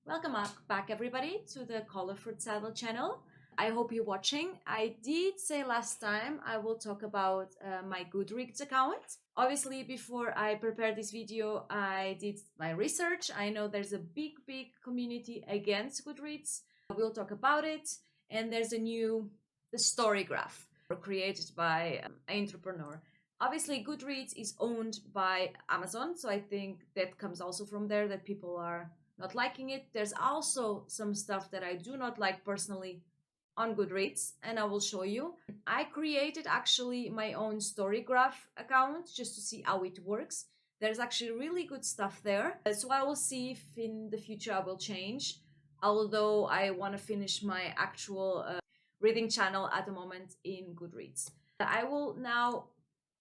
Welcome back everybody to the Color Fruit Saddle channel. I hope you're watching. I did say last time I will talk about my Goodreads account. Obviously, before I prepared this video, I did my research. I know there's a big community against Goodreads. We'll talk about it. And there's the StoryGraph created by an entrepreneur. Obviously, Goodreads is owned by Amazon, so I think that comes also from there that people are not liking it. There's also some stuff that I do not like personally on Goodreads, and I will show you. I created actually my own StoryGraph account just to see how it works. There's actually really good stuff there. So I will see if in the future I will change, although I want to finish my actual reading channel at the moment in Goodreads. I will now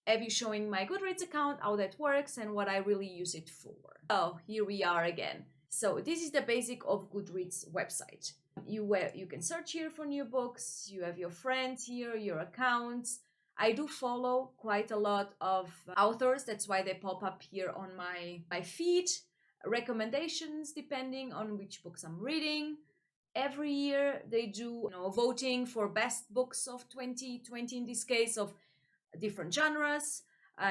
have you showing my Goodreads account, how that works, and what I really use it for. Oh, here we are again. So this is the basic of Goodreads website. You can search here for new books. You have your friends here, your accounts. I do follow quite a lot of authors. That's why they pop up here on my feed. Recommendations depending on which books I'm reading. Every year they do voting for best books of 2020 in this case, of different genres.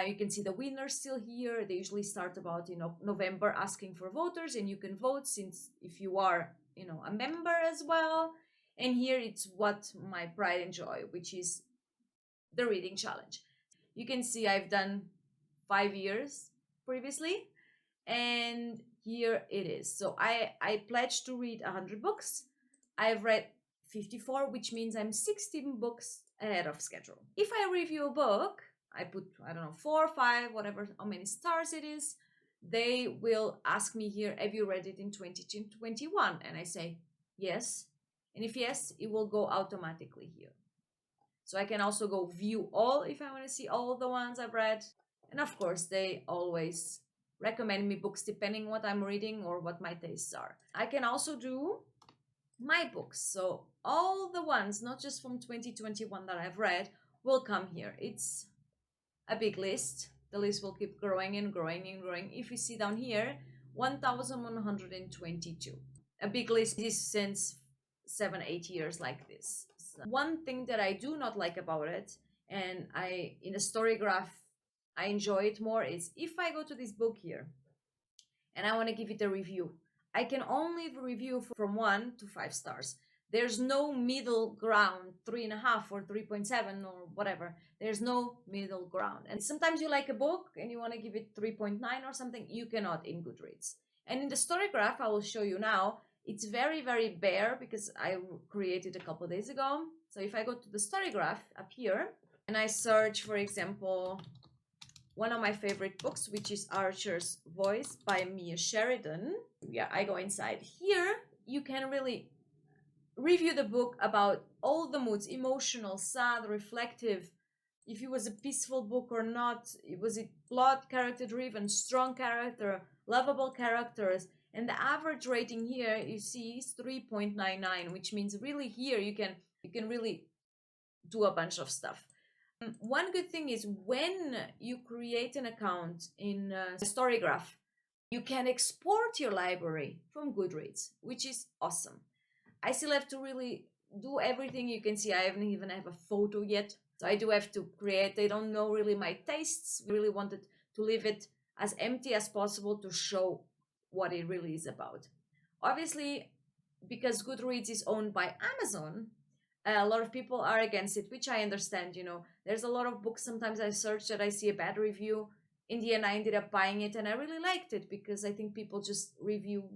You can see the winners still here. They usually start about November asking for voters, and you can vote since if you are a member as well. And here it's what my pride and joy, which is the reading challenge. You can see I've done 5 years previously, and here it is. So I pledged to read 100 books. I've read 54, which means I'm 16 books ahead of schedule. If I review a book, I put, 4 or 5, whatever, how many stars it is. They will ask me here, have you read it in 2021? And I say, yes. And if yes, it will go automatically here. So I can also go view all if I want to see all the ones I've read. And of course, they always recommend me books depending what I'm reading or what my tastes are. I can also do my books. So all the ones, not just from 2021 that I've read, will come here. It's a big list. The list will keep growing and growing and growing. If you see down here, 1,122. A big list is since 7-8 years like this. So one thing that I do not like about it, and in a StoryGraph I enjoy it more, is if I go to this book here and I want to give it a review, I can only review from 1 to 5 stars. There's no middle ground, 3.5 or 3.7 or whatever. There's no middle ground. And sometimes you like a book and you want to give it 3.9 or something, you cannot in Goodreads. And in the StoryGraph, I will show you now, it's very bare because I created a couple days ago. So if I go to the StoryGraph up here and I search, for example, one of my favorite books, which is Archer's Voice by Mia Sheridan. Yeah, I go inside. Here, you can really review the book about all the moods, emotional, sad, reflective, if it was a peaceful book or not, was it plot, character driven, strong character, lovable characters. And the average rating here you see is 3.99, which means really here you can really do a bunch of stuff. One good thing is when you create an account in StoryGraph, you can export your library from Goodreads, which is awesome. I still have to really do everything. You can see I haven't even have a photo yet. So I do have to create. They don't know really my tastes. I really wanted to leave it as empty as possible to show what it really is about. Obviously, because Goodreads is owned by Amazon, a lot of people are against it, which I understand. There's a lot of books sometimes I search that I see a bad review. In the end, I ended up buying it and I really liked it because I think people just review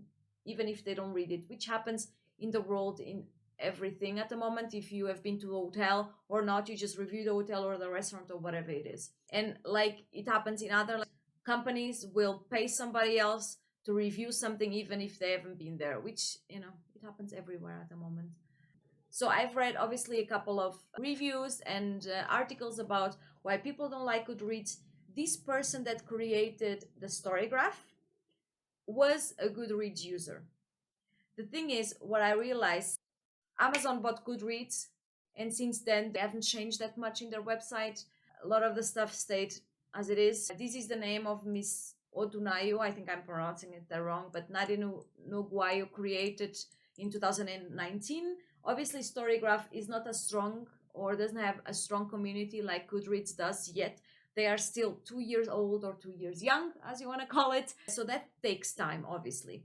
even if they don't read it, which happens in the world in everything at the moment. If you have been to a hotel or not, you just review the hotel or the restaurant or whatever it is. And like it happens in other companies, will pay somebody else to review something even if they haven't been there, which it happens everywhere at the moment. So I've read obviously a couple of reviews and articles about why people don't like Goodreads. This person that created the StoryGraph was a Goodreads user. The thing is, what I realized, Amazon bought Goodreads, and since then they haven't changed that much in their website. A lot of the stuff stayed as it is. This is the name of Miss Odunayo, I think I'm pronouncing it wrong, but Nadine Noguayo created in 2019. Obviously, StoryGraph is not as strong or doesn't have a strong community like Goodreads does yet. They are still 2 years old or 2 years young, as you want to call it. So that takes time, obviously.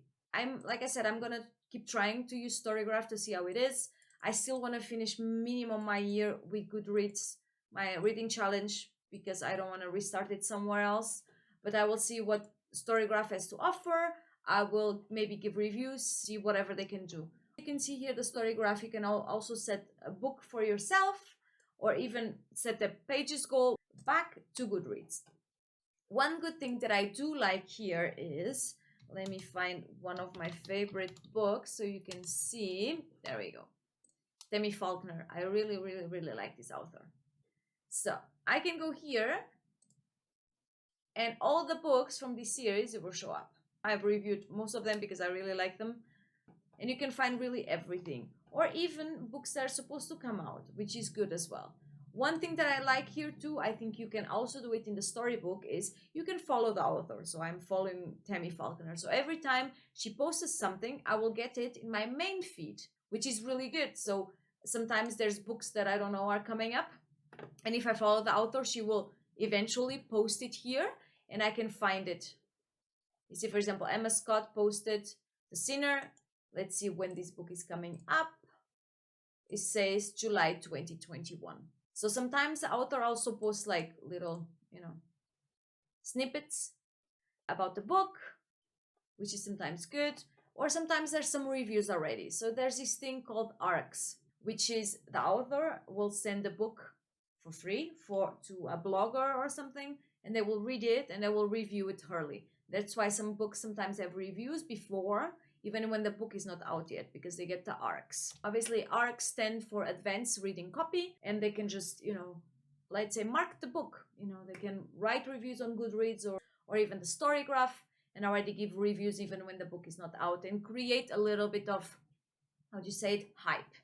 Like I said, I'm gonna keep trying to use StoryGraph to see how it is. I still want to finish minimum my year with Goodreads, my reading challenge, because I don't want to restart it somewhere else. But I will see what StoryGraph has to offer. I will maybe give reviews, see whatever they can do. You can see here the StoryGraph. You can also set a book for yourself or even set a pages goal. Back to Goodreads. One good thing that I do like here is, let me find one of my favorite books so you can see. There we go. Tammy Faulkner. I really, really, really like this author. So I can go here and all the books from this series will show up. I've reviewed most of them because I really like them. And you can find really everything, or even books that are supposed to come out, which is good as well. One thing that I like here too, I think you can also do it in the storybook, is you can follow the author. So I'm following Tammy Faulkner. So every time she posts something, I will get it in my main feed, which is really good. So sometimes there's books that I don't know are coming up. And if I follow the author, she will eventually post it here and I can find it. You see, for example, Emma Scott posted The Sinner. Let's see when this book is coming up. It says July 2021. So sometimes the author also posts like little, snippets about the book, which is sometimes good. Or sometimes there's some reviews already. So there's this thing called ARCs, which is the author will send the book for free to a blogger or something, and they will read it and they will review it early. That's why some books sometimes have reviews before, even when the book is not out yet, because they get the ARCs. Obviously, ARCs stand for Advanced Reading Copy, and they can just, let's say, mark the book. They can write reviews on Goodreads or even the StoryGraph, and already give reviews even when the book is not out, and create a little bit of, hype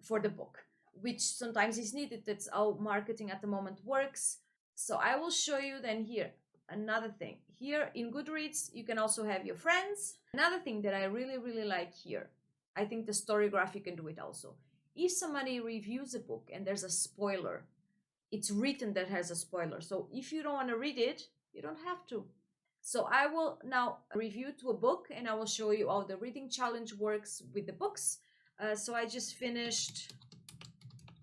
for the book, which sometimes is needed. That's how marketing at the moment works. So I will show you then here another thing. Here in Goodreads, you can also have your friends. Another thing that I really, really like here, I think the StoryGraph, you can do it also. If somebody reviews a book and there's a spoiler, it's written that has a spoiler. So if you don't want to read it, you don't have to. So I will now review to a book and I will show you how the reading challenge works with the books. So I just finished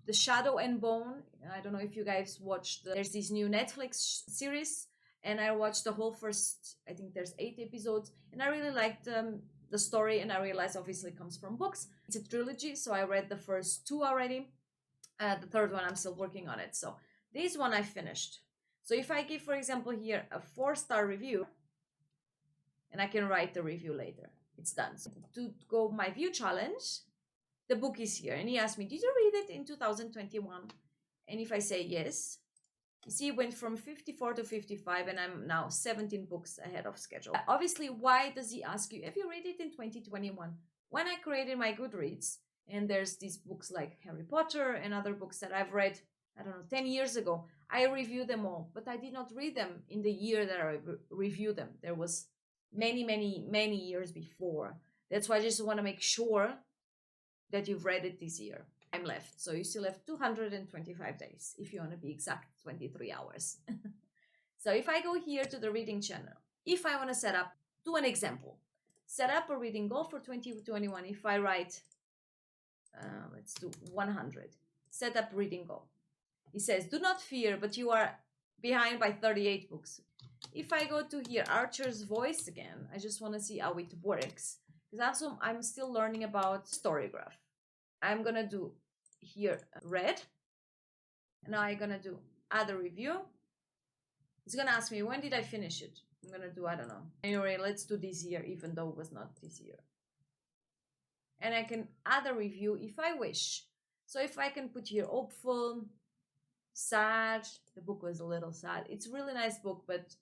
The Shadow and Bone. I don't know if you guys watched, there's this new Netflix series, and I watched the whole first, I think there's 8 episodes, and I really liked the story, and I realized obviously it comes from books. It's a trilogy, so I read the first 2 already. The third one, I'm still working on it. So this one I finished. So if I give, for example, here a 4-star review, and I can write the review later, it's done. So to go my view challenge, the book is here, and he asked me, did you read it in 2021? And if I say yes, you see, it went from 54 to 55, and I'm now 17 books ahead of schedule. Obviously, why does he ask you, have you read it in 2021? When I created my Goodreads, and there's these books like Harry Potter and other books that I've read, 10 years ago, I reviewed them all, but I did not read them in the year that I reviewed them. There was many, many, many years before. That's why I just want to make sure that you've read it this year. I'm left. So you still have 225 days, if you want to be exact, 23 hours. So if I go here to the reading channel, if I want to do an example, set up a reading goal for 2021. If I write, let's do 100, set up reading goal. It says, do not fear, but you are behind by 38 books. If I go to here, Archer's Voice again, I just want to see how it works. Because also I'm still learning about StoryGraph. I'm going to do here read. And now I'm going to do add a review. It's going to ask me, when did I finish it? I'm going to do, I don't know. Anyway, let's do this year, even though it was not this year. And I can add a review if I wish. So if I can put here hopeful, sad, the book was a little sad. It's a really nice book, but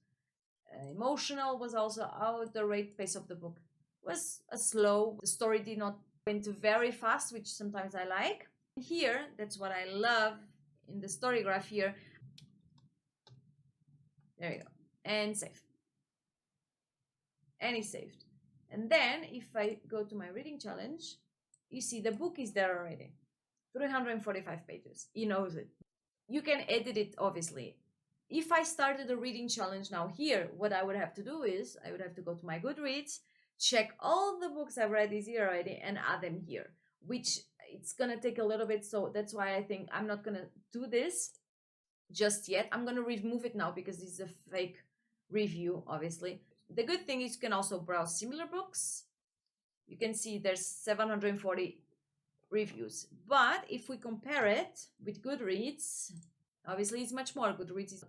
emotional was also how the rate pace of the book was slow. The story did not went very fast, which sometimes I like. Here, that's what I love in the StoryGraph here. There you go. And save. and it's saved. And then if I go to my reading challenge, you see the book is there already. 345 pages. He knows it. You can edit it, obviously. If I started a reading challenge now here, what I would have to do is I would have to go to my Goodreads, check all the books I've read this year already, and add them here, which it's gonna take a little bit. So that's why I think I'm not gonna do this just yet. I'm gonna remove it now because this is a fake review, obviously. The good thing is you can also browse similar books. You can see there's 740 reviews. But if we compare it with Goodreads, obviously it's much more. Goodreads is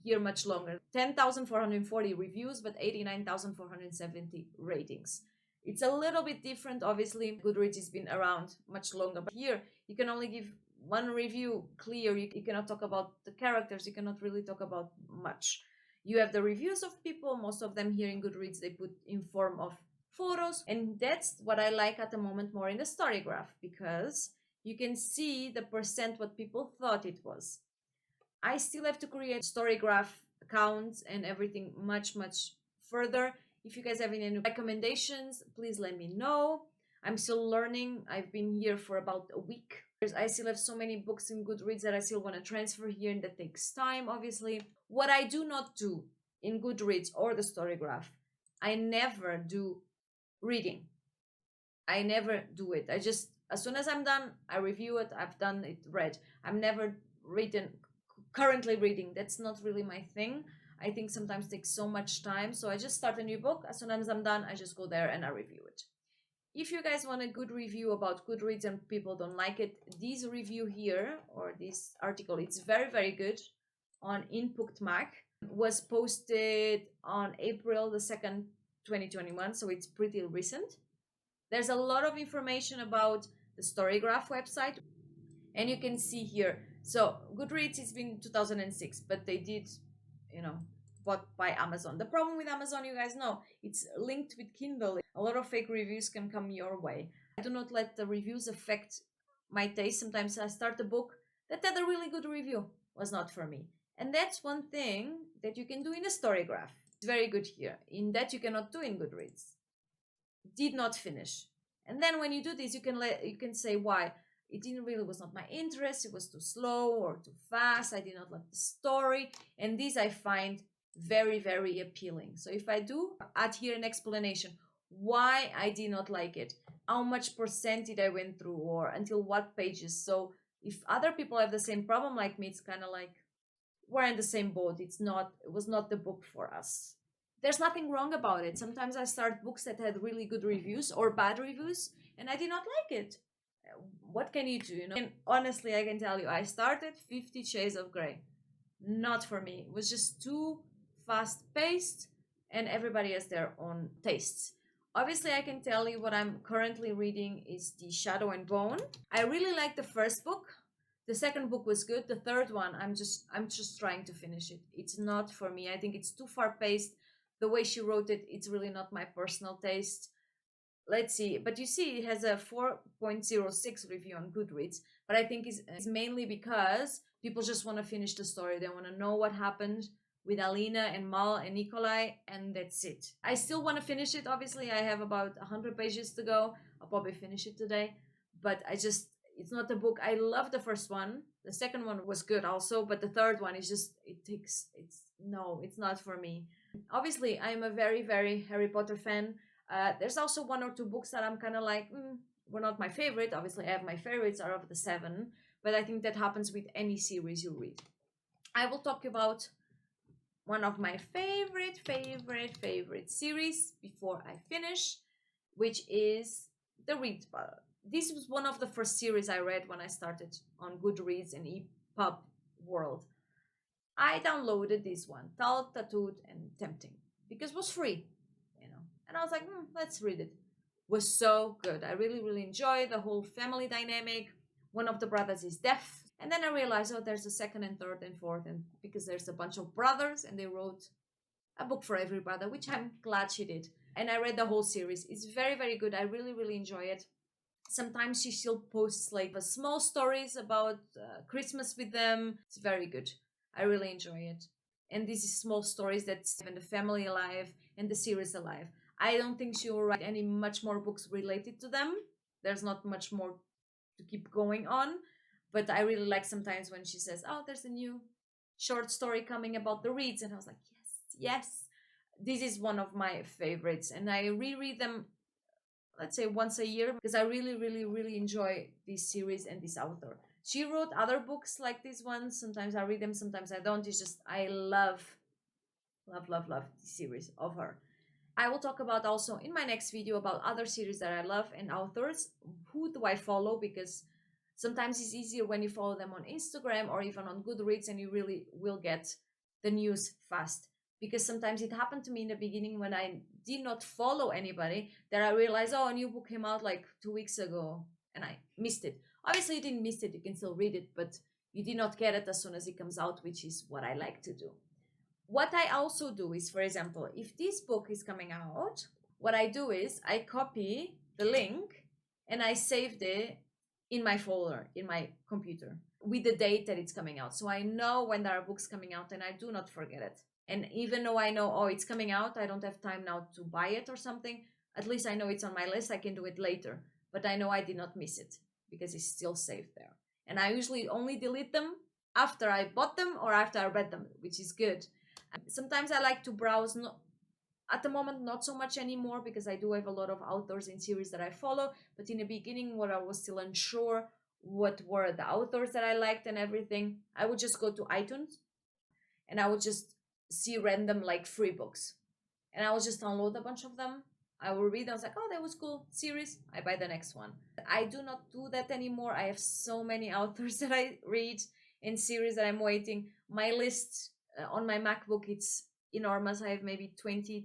here much longer. 10,440 reviews, but 89,470 ratings. It's a little bit different. Obviously, Goodreads has been around much longer. But here, you can only give one review clear. You cannot talk about the characters. You cannot really talk about much. You have the reviews of people. Most of them here in Goodreads, they put in form of photos. And that's what I like at the moment more in the StoryGraph, because you can see the percent what people thought it was. I still have to create StoryGraph accounts and everything much further. If you guys have any recommendations, please let me know. I'm still learning. I've been here for about a week. I still have so many books in Goodreads that I still want to transfer here, and that takes time, obviously. What I do not do in Goodreads or the StoryGraph, I never do reading. I never do it. I just, as soon as I'm done, I review it. I've done it, read. I'm never currently reading. That's not really my thing. I think sometimes takes so much time. So I just start a new book. As soon as I'm done, I just go there and I review it. If you guys want a good review about Goodreads and people don't like it, this review here, or this article, it's very good on Input Mac. Was posted on April the 2nd, 2021. So it's pretty recent. There's a lot of information about the StoryGraph website. And you can see here, so Goodreads has been 2006, but they did, bought by Amazon. The problem with Amazon, you guys know, it's linked with Kindle. A lot of fake reviews can come your way. I do not let the reviews affect my taste. Sometimes I start a book that had a really good review, was not for me. And that's one thing that you can do in the StoryGraph. It's very good here. In that you cannot do in Goodreads. Did not finish. And then when you do this, you can say why. It was not my interest. It was too slow or too fast. I did not like the story. And this I find very appealing. So if I do add here an explanation why I did not like it, how much percent did I went through, or until what pages. So if other people have the same problem like me, it's kind of like we're in the same boat. It was not the book for us. There's nothing wrong about it. Sometimes I start books that had really good reviews or bad reviews, and I did not like it. What can you do, And honestly, I can tell you, I started 50 Shades of Grey. Not for me. It was just too fast-paced, and everybody has their own tastes. Obviously, I can tell you what I'm currently reading is The Shadow and Bone. I really like the first book. The second book was good. The third one, I'm just trying to finish it. It's not for me. I think it's too far-paced. The way she wrote it, it's really not my personal taste. Let's see. But you see, it has a 4.06 review on Goodreads. But I think it's mainly because people just want to finish the story. They want to know what happened with Alina and Mal and Nikolai, and that's it. I still want to finish it. Obviously, I have about 100 pages to go. I'll probably finish it today. But it's not a book. I love the first one. The second one was good also. But the third one is just, it's not for me. Obviously, I'm a very Harry Potter fan. There's also one or two books that I'm kind of like, were not my favorite. Obviously, I have my favorites out of the 7, but I think that happens with any series you read. I will talk about one of my favorite series before I finish, which is The Read Bottle. This was one of the first series I read when I started on Goodreads and EPUB world. I downloaded this one, Tall, Tattooed, and Tempting, because it was free. And I was like, let's read it. Was so good. I really enjoy the whole family dynamic. One of the brothers is deaf. And then I realized, there's a second and third and fourth, and because there's a bunch of brothers and they wrote a book for every brother, which I'm glad she did. And I read the whole series. It's very good. I really enjoy it. Sometimes she still posts like small stories about Christmas with them. It's very good. I really enjoy it. And these small stories that keep the family alive and the series alive. I don't think she will write any much more books related to them. There's not much more to keep going on. But I really like sometimes when she says, oh, there's a new short story coming about the reeds. And I was like, yes, yes. This is one of my favorites. And I reread them, let's say, once a year, because I really, really, really enjoy this series and this author. She wrote other books like this one. Sometimes I read them, sometimes I don't. It's just, I love the series of her. I will talk about also in my next video about other series that I love and authors. Who do I follow? Because sometimes it's easier when you follow them on Instagram or even on Goodreads, and you really will get the news fast. Because sometimes it happened to me in the beginning when I did not follow anybody, that I realized, oh, a new book came out like 2 weeks ago and I missed it. Obviously, you didn't miss it, you can still read it, but you did not get it as soon as it comes out, which is what I like to do. What I also do is, for example, if this book is coming out, what I do is I copy the link and I saved it in my folder, in my computer, with the date that it's coming out. So I know when there are books coming out and I do not forget it. And even though I know, oh, it's coming out, I don't have time now to buy it or something, at least I know it's on my list, I can do it later. But I know I did not miss it because it's still saved there. And I usually only delete them after I bought them or after I read them, which is good. Sometimes I like to browse, at the moment not so much anymore, because I do have a lot of authors in series that I follow, but in the beginning where I was still unsure what were the authors that I liked and everything, I would just go to iTunes and I would just see random like free books and I would just download a bunch of them. I will read, I was like, oh, that was cool series, I buy the next one. I do not do that anymore. I have so many authors that I read in series that I'm waiting. My list on my MacBook, it's enormous. I have maybe 20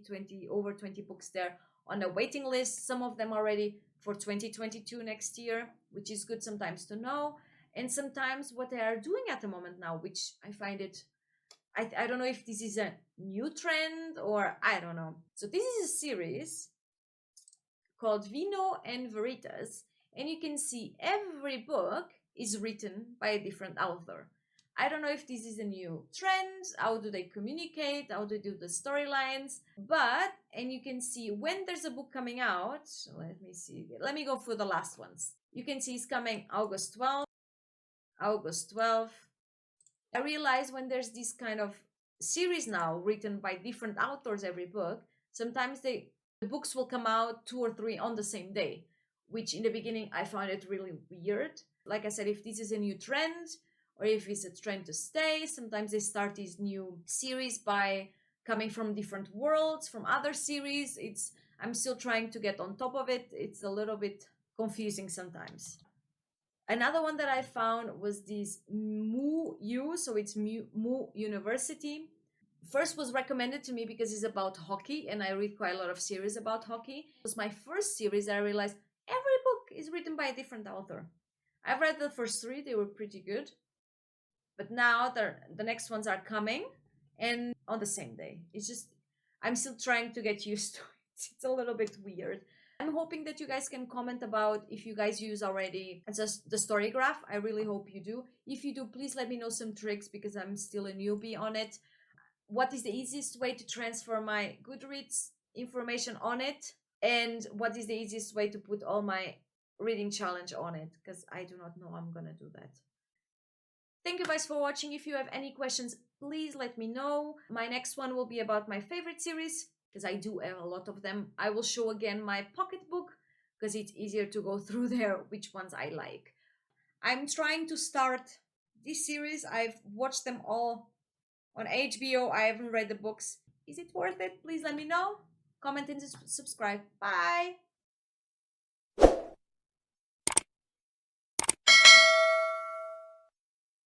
over 20 books there on the waiting list. Some of them already for 2022 next year, which is good sometimes to know. And sometimes what they are doing at the moment now, which I find it, I don't know if this is a new trend or I don't know. So this is a series called Vino and Veritas, and you can see every book is written by a different author. I don't know if this is a new trend, how do they communicate, how do they do the storylines, but, and you can see when there's a book coming out, let me see, let me go for the last ones. You can see it's coming August 12th, August 12th. I realize when there's this kind of series now written by different authors every book, sometimes the books will come out 2 or 3 on the same day, which in the beginning I found it really weird. Like I said, if this is a new trend, or if it's a trend to stay. Sometimes they start these new series by coming from different worlds, from other series. I'm still trying to get on top of it. It's a little bit confusing sometimes. Another one that I found was this MU, so it's Mu University. First was recommended to me because it's about hockey, and I read quite a lot of series about hockey. It was my first series that I realized every book is written by a different author. I've read the first 3, they were pretty good. But now the next ones are coming and on the same day. It's just, I'm still trying to get used to it. It's a little bit weird. I'm hoping that you guys can comment about if you guys use already just the StoryGraph. I really hope you do. If you do, please let me know some tricks because I'm still a newbie on it. What is the easiest way to transfer my Goodreads information on it? And what is the easiest way to put all my reading challenge on it? Because I do not know I'm gonna do that. Thank you guys for watching. If you have any questions, please let me know. My next one will be about my favorite series, because I do have a lot of them. I will show again my pocketbook, because it's easier to go through there which ones I like. I'm trying to start this series. I've watched them all on HBO. I haven't read the books. Is it worth it? Please let me know. Comment and subscribe. Bye!